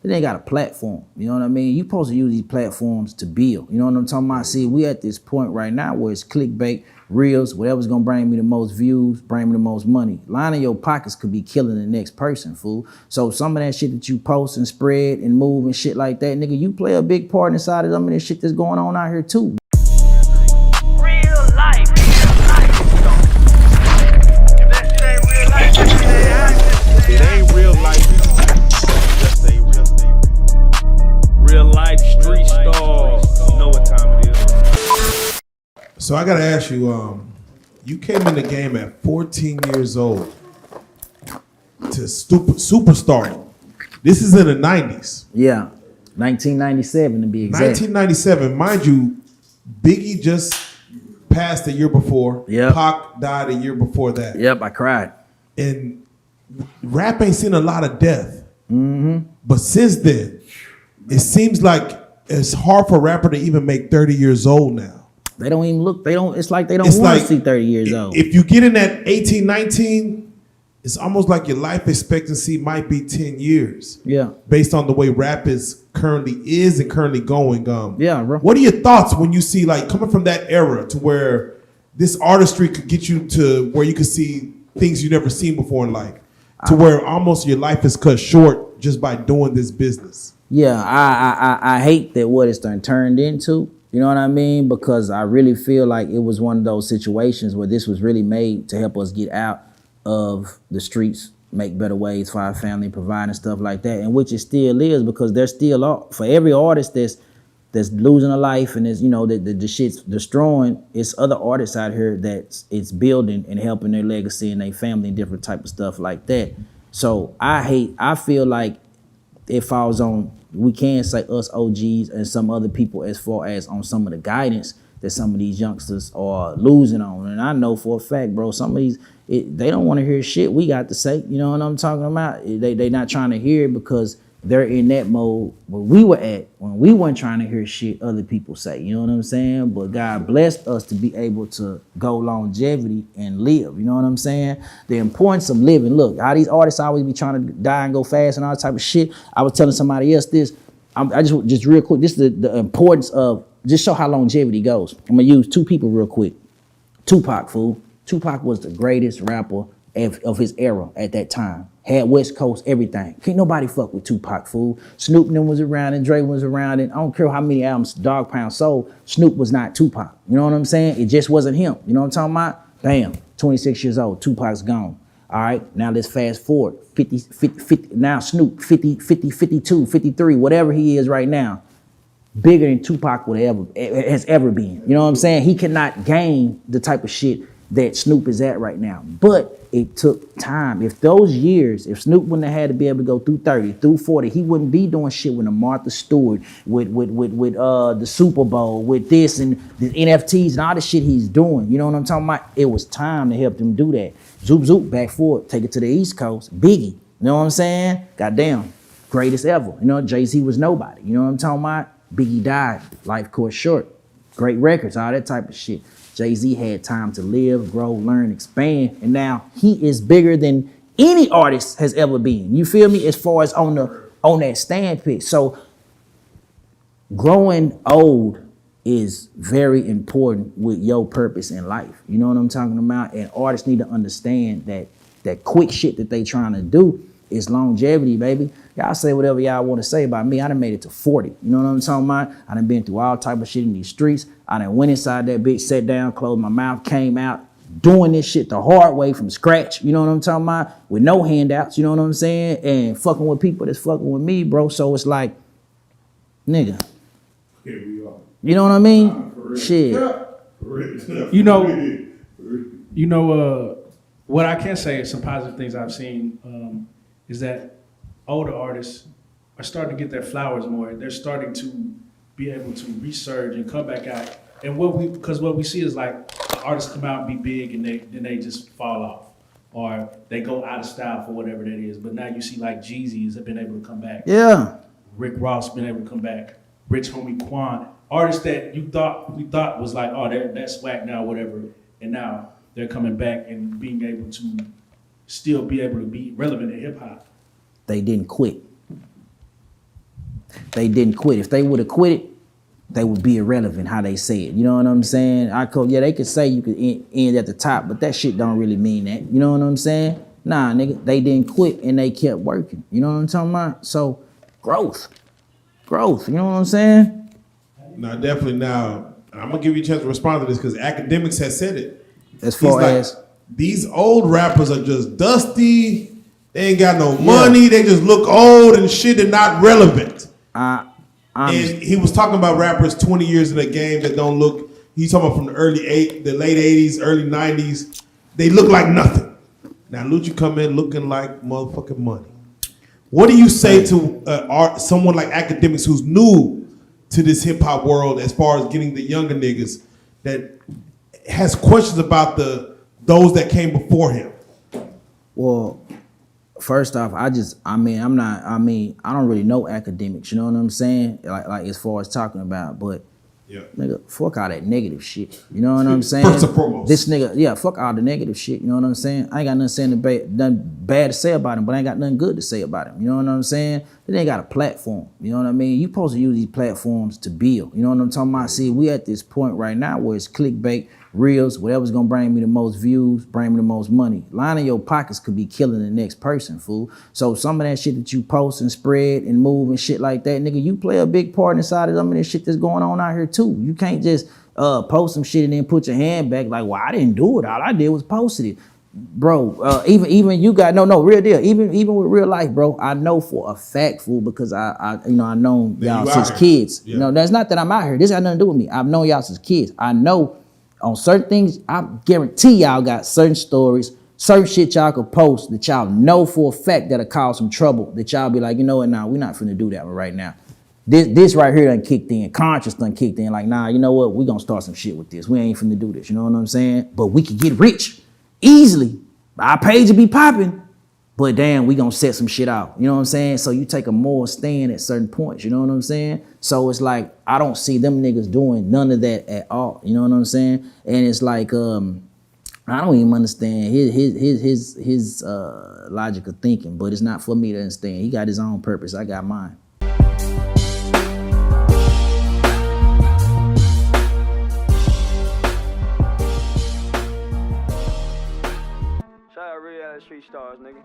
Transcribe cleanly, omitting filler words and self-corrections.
Then they got a platform. You know what I mean? You supposed to use these platforms to build. You know what I'm talking about? See, we at this point right now where it's clickbait, reels, whatever's gonna bring me the most views, bring me the most money. Lining your pockets could be killing the next person, fool. So some of that shit that you post and spread and move and shit like that, nigga, you play a big part inside of some of this shit that's going on out here too. Real life. If that shit ain't real life, it ain't real life. Just ain't real. Real life street stars. You know what time it is. So I gotta ask you, you came in the game at 14 years old to superstar. This is in the 90s. Yeah, 1997 to be exact. 1997, mind you, Biggie just passed the year before. Yep. Pac died a year before that. Yep, I cried. And rap ain't seen a lot of death. But since then, it seems like it's hard for a rapper to even make 30 years old now. They don't even look, it's like they don't want to see 30 years old. If you get in at 18, 19, it's almost like your life expectancy might be 10 years. Yeah. Based on the way rap is currently going. Yeah, bro. What are your thoughts when you see, like, coming from that era to where this artistry could get you to where you could see things you've never seen before in life, to where almost your life is cut short just by doing this business? Yeah, I hate that what it's turned into. You know what I mean? Because I really feel like it was one of those situations where this was really made to help us get out of the streets, make better ways for our family, provide and stuff like that, and which it still is, because there's still, for every artist that's losing a life and is, you know, the shit's destroying, it's other artists out here that it's building and helping their legacy and their family and different type of stuff like that. So I feel like it falls on, we can say us OGs and some other people as far as on some of the guidance that some of these youngsters are losing on. And I know for a fact, bro, some of these, they don't want to hear shit we got to say. You know what I'm talking about? They not trying to hear it because they're in that mode where we were at when we weren't trying to hear shit other people say. You know what I'm saying? But God blessed us to be able to go longevity and live. You know what I'm saying? The importance of living. Look, how these artists always be trying to die and go fast and all that type of shit. I was telling somebody else this. I just real quick, this is the importance of, just show how longevity goes. I'm gonna use two people real quick. Tupac, fool. Tupac was the greatest rapper of his era at that time. Had West Coast, everything. Can't nobody fuck with Tupac, fool. Snoop and them was around and Dre was around, and I don't care how many albums Dog Pound sold, Snoop was not Tupac. You know what I'm saying? It just wasn't him. You know what I'm talking about? Bam, 26 years old, Tupac's gone. All right, now let's fast forward. 50, now Snoop, 50, 52, 53, whatever he is right now, bigger than Tupac has ever been. You know what I'm saying? He cannot gain the type of shit that Snoop is at right now. But it took time. If Snoop wouldn't have had to be able to go through 30, through 40, he wouldn't be doing shit with a Martha Stewart, with the Super Bowl, with this and the NFTs and all the shit he's doing. You know what I'm talking about? It was time to help him do that. Zoop, zoop, back forward, take it to the East Coast. Biggie, you know what I'm saying? Goddamn, greatest ever. You know, Jay-Z was nobody. You know what I'm talking about? Biggie died, life cut short. Great records, all that type of shit. Jay-Z had time to live, grow, learn, expand, and now he is bigger than any artist has ever been. You feel me? As far as on that standpoint. So growing old is very important with your purpose in life. You know what I'm talking about? And artists need to understand that quick shit that they trying to do is longevity, baby. Y'all say whatever y'all want to say about me. I done made it to 40. You know what I'm talking about? I done been through all type of shit in these streets. I done went inside that bitch, sat down, closed my mouth, came out, doing this shit the hard way from scratch. You know what I'm talking about? With no handouts, you know what I'm saying? And fucking with people that's fucking with me, bro. So it's like, nigga. Here we are. You know what I mean? Shit. You know, what I can say is some positive things I've seen is that older artists are starting to get their flowers more. They're starting to be able to resurge and come back out. And what we see is like artists come out and be big and then they just fall off, or they go out of style for whatever that is. But now you see like Jeezy's have been able to come back. Yeah. Rick Ross been able to come back. Rich Homie Quan, artists that we thought was like, oh, that's whack now, whatever. And now they're coming back and being able to still be able to be relevant in hip hop. They didn't quit. they didn't quit. If they would have quit it, they would be irrelevant how they say it. You know what I'm saying? Yeah, they could say you could end at the top, but that shit don't really mean that. You know what I'm saying? Nah, nigga, they didn't quit and they kept working. You know what I'm talking about? So, growth. You know what I'm saying? No, definitely. Now, I'm gonna give you a chance to respond to this because Akademiks has said it. As far as these old rappers are just dusty. They ain't got no money. They just look old and shit and not relevant. And he was talking about rappers 20 years in the game that don't look. He's talking about from the late 80s, early 90s. They look like nothing. Now Lucci come in looking like motherfucking money. What do you say to someone like Akademiks who's new to this hip hop world as far as getting the younger niggas that has questions about those that came before him? Well, first off, I don't really know Akademiks, you know what I'm saying? Like as far as talking about, but nigga, fuck all that negative shit. You know what I'm saying? First and foremost. This nigga, fuck all the negative shit, you know what I'm saying? I ain't got nothing bad to say about him, but I ain't got nothing good to say about him. You know what I'm saying? They ain't got a platform. You know what I mean? You supposed to use these platforms to build. You know what I'm talking about? See, we at this point right now where it's clickbait, reels, whatever's gonna bring me the most views, bring me the most money. Lining your pockets could be killing the next person, fool. So some of that shit that you post and spread and move and shit like that, nigga, you play a big part inside of some of this shit that's going on out here too. You can't just post some shit and then put your hand back like, well, I didn't do it. All I did was posted it. Bro, even you got no real deal. Even with real life, bro, I know for a fact, fool, because I known y'all since kids. Yeah. You know, that's not that I'm out here. This got nothing to do with me. I've known y'all since kids. I know on certain things, I guarantee y'all got certain stories, certain shit y'all could post that y'all know for a fact that'll cause some trouble. That y'all be like, you know what, nah, we're not finna do that one right now. This right here done kicked in. Conscious done kicked in. Like, nah, you know what, we gonna start some shit with this. We ain't finna do this. You know what I'm saying? But we could get rich easily. Our page will be popping. But damn, we gonna set some shit out. You know what I'm saying? So you take a moral stand at certain points. You know what I'm saying? So it's like, I don't see them niggas doing none of that at all. You know what I'm saying? And it's like, I don't even understand his logic of thinking, but it's not for me to understand. He got his own purpose. I got mine. Shout out Reallyfe Street Starz, nigga.